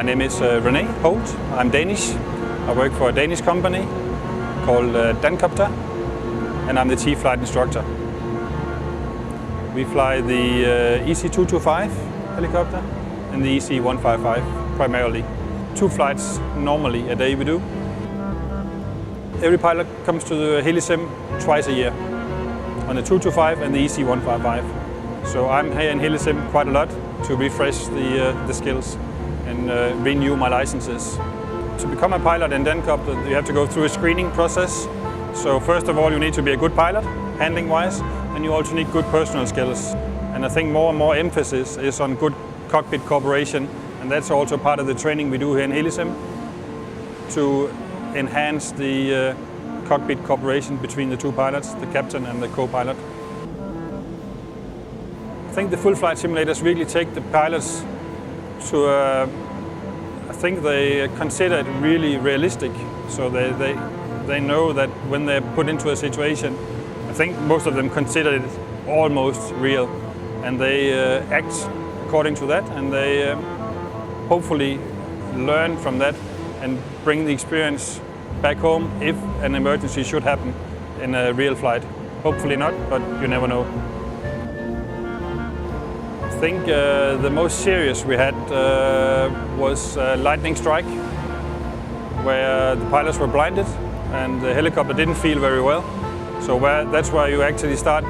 My name is René Holt. I'm Danish. I work for a Danish company called Dancopter, and I'm the chief flight instructor. We fly the EC225 helicopter and the EC155 primarily. 2 flights normally a day we do. Every pilot comes to the HELISIM twice a year on the 225 and the EC155. So I'm here in HELISIM quite a lot to refresh the skills and renew my licenses. To become a pilot in Dancopter, you have to go through a screening process. So first of all, you need to be a good pilot, handling-wise, and you also need good personal skills. And I think more and more emphasis is on good cockpit cooperation, and that's also part of the training we do here in HELISIM to enhance the cockpit cooperation between the 2 pilots, the captain and the co-pilot. I think the full flight simulators really take the pilots to I think they consider it really realistic. So they know that when they're put into a situation, I think most of them consider it almost real, and they act according to that, and they hopefully learn from that and bring the experience back home if an emergency should happen in a real flight. Hopefully not, but you never know. I think the most serious we had was a lightning strike, where the pilots were blinded and the helicopter didn't feel very well. So that's where you actually start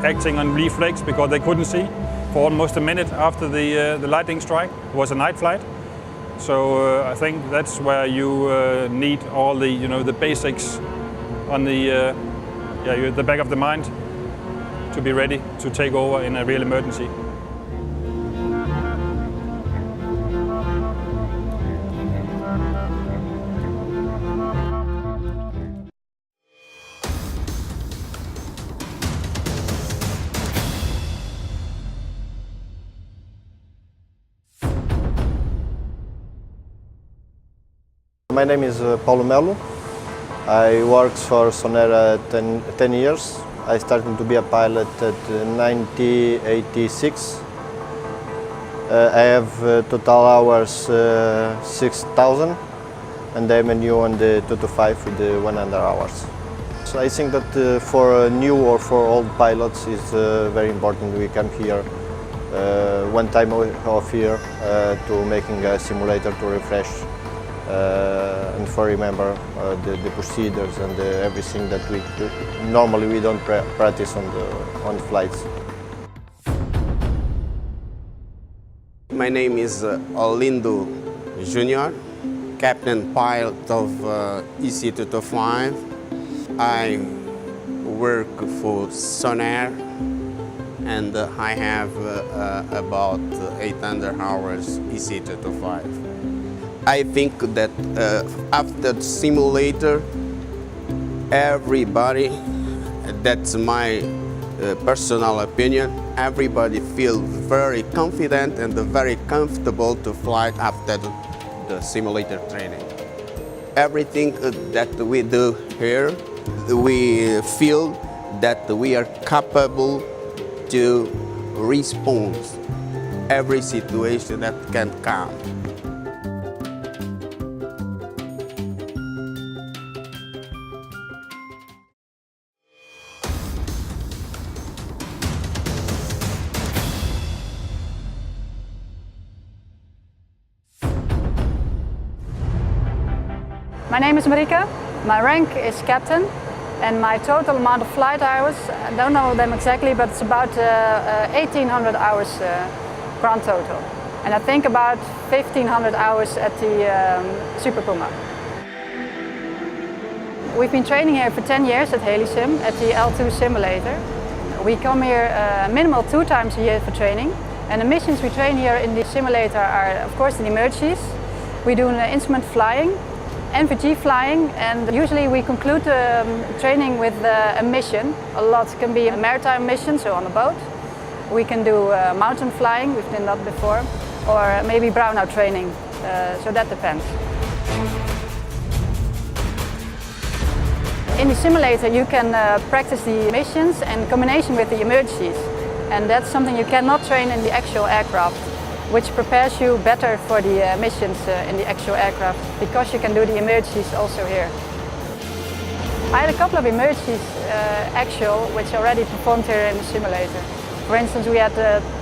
acting on reflex, because they couldn't see for almost a minute after the lightning strike. It was a night flight. So I think that's where you need all the basics on the back of the mind to be ready to take over in a real emergency. My name is Paulo Melo. I worked for Sonera 10 years. I started to be a pilot at 1986. I have total hours 6,000, and I'm a new on the 225 with the 100 hours. So I think that for new or for old pilots is very important. We come here one time off here to making a simulator to refresh. And for remember the procedures and everything that we do. Normally we don't practice on flights. My name is Olindo Junior, captain pilot of EC225. I work for Sonair, and I have about 800 hours EC225. I think that after the simulator, everybody, that's my personal opinion, everybody feels very confident and very comfortable to fly after the simulator training. Everything that we do here, we feel that we are capable to respond every situation that can come. My name is Marika, my rank is captain, and my total amount of flight hours, I don't know them exactly, but it's about 1,800 hours grand total. And I think about 1,500 hours at the Super Puma. We've been training here for 10 years at HELISIM, at the L2 simulator. We come here minimal 2 times a year for training, and the missions we train here in the simulator are, of course, the emergencies. We do instrument flying, NVG flying, and usually we conclude the training with a mission. A lot can be a maritime mission, so on a boat. We can do mountain flying, we've done that before, or maybe brownout training, so that depends. In the simulator you can practice the missions in combination with the emergencies, and that's something you cannot train in the actual aircraft. which prepares you better for the missions in the actual aircraft, because you can do the emergencies also here. I had a couple of emergencies actual which already performed here in the simulator. For instance, we had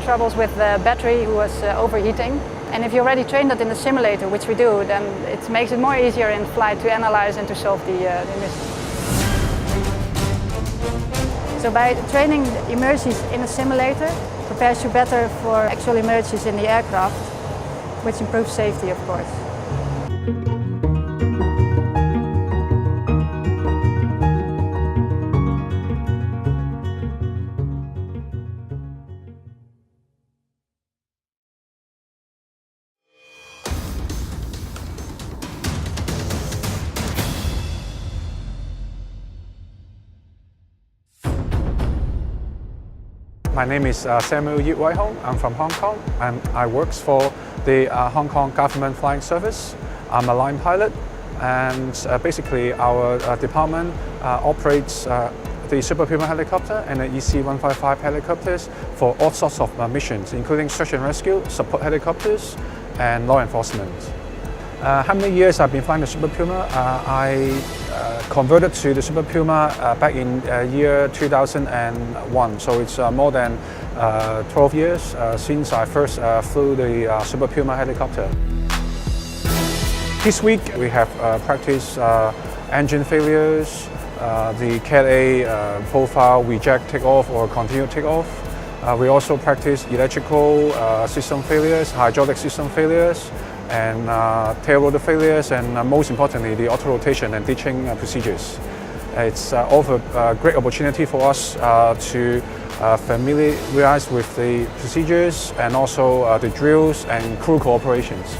troubles with the battery who was overheating. And if you already trained that in the simulator, which we do, then it makes it more easier in flight to analyze and to solve the mission. So by training emergencies in a simulator, prepares you better for actual emergencies in the aircraft, which improves safety, of course. My name is Samuel Yip Wai-hong. I'm from Hong Kong and I work for the Hong Kong Government Flying Service. I'm a line pilot, and basically our department operates the Super Puma helicopter and the EC-155 helicopters for all sorts of missions, including search and rescue, support helicopters and law enforcement. How many years I've been flying the Super Puma? I converted to the Super Puma back in year 2001, so it's more than 12 years since I first flew the Super Puma helicopter. This week we have practiced engine failures, the Cat-A profile reject takeoff or continued takeoff. We also practice electrical system failures, hydraulic system failures, and tail rotor failures, and most importantly, the auto rotation and ditching procedures. It's also a great opportunity for us to familiarize with the procedures and also the drills and crew cooperations.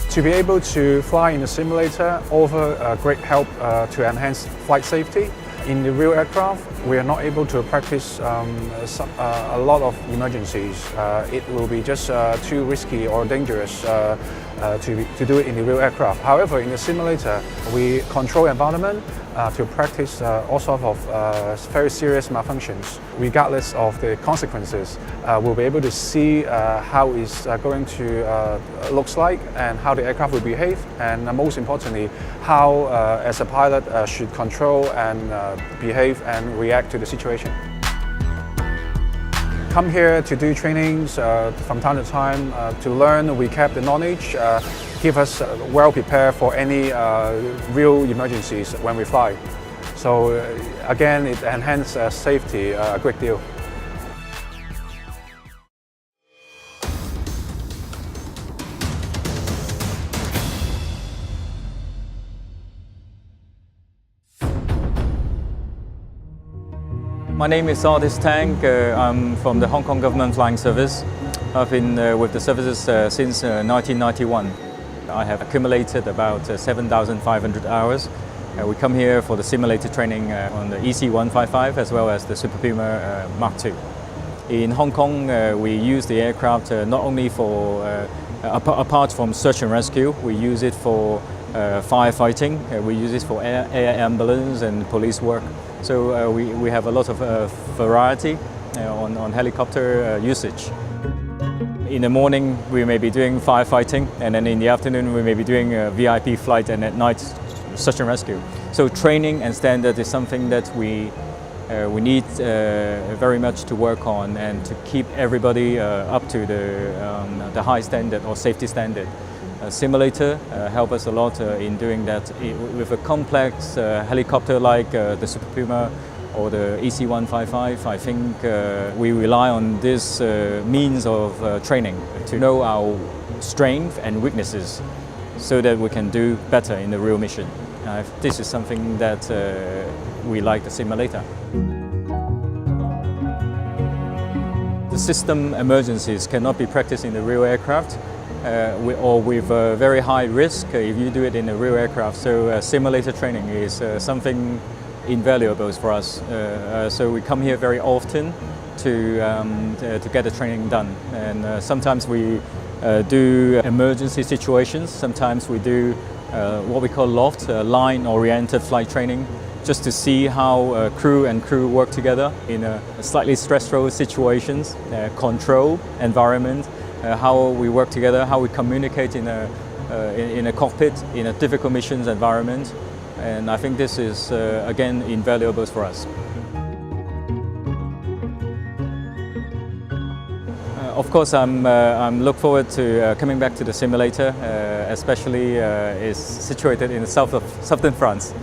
To be able to fly in a simulator offers great help to enhance flight safety. In the real aircraft, we are not able to practice a lot of emergencies. It will be just too risky or dangerous to do it in the real aircraft. However, in the simulator, we control environment to practice all sorts of very serious malfunctions. Regardless of the consequences, we'll be able to see how it's going to looks like and how the aircraft will behave, and most importantly, how as a pilot should control and behave and react to the situation. Come here to do trainings from time to time to learn, recap the knowledge, give us well prepared for any real emergencies when we fly. So again, it enhances safety a great deal. My name is Artist Tang. I'm from the Hong Kong Government Flying Service. I've been with the services since 1991. I have accumulated about 7,500 hours. We come here for the simulator training on the EC-155 as well as the Super Puma Mark II. In Hong Kong, we use the aircraft not only for, apart from search and rescue, we use it for firefighting, we use it for air ambulance and police work. So we have a lot of variety on helicopter usage. In the morning we may be doing firefighting, and then in the afternoon we may be doing a VIP flight, and at night search and rescue. So training and standard is something that we need very much to work on and to keep everybody up to the high standard or safety standard. Simulator help us a lot in doing that. With a complex helicopter like the Super Puma or the EC-155, I think we rely on this means of training to know our strengths and weaknesses so that we can do better in the real mission. This is something that we like the simulator. The system emergencies cannot be practiced in the real aircraft. Or with very high risk if you do it in a real aircraft. So simulator training is something invaluable for us. So we come here very often to get the training done. And sometimes we do emergency situations. Sometimes we do what we call loft, line-oriented flight training, just to see how crew work together in a slightly stressful situations, control environment, how we work together, how we communicate in a cockpit, in a difficult missions environment. And I think this is, again, invaluable for us. Of course, I'm look forward to coming back to the simulator, especially is situated in the south of southern France.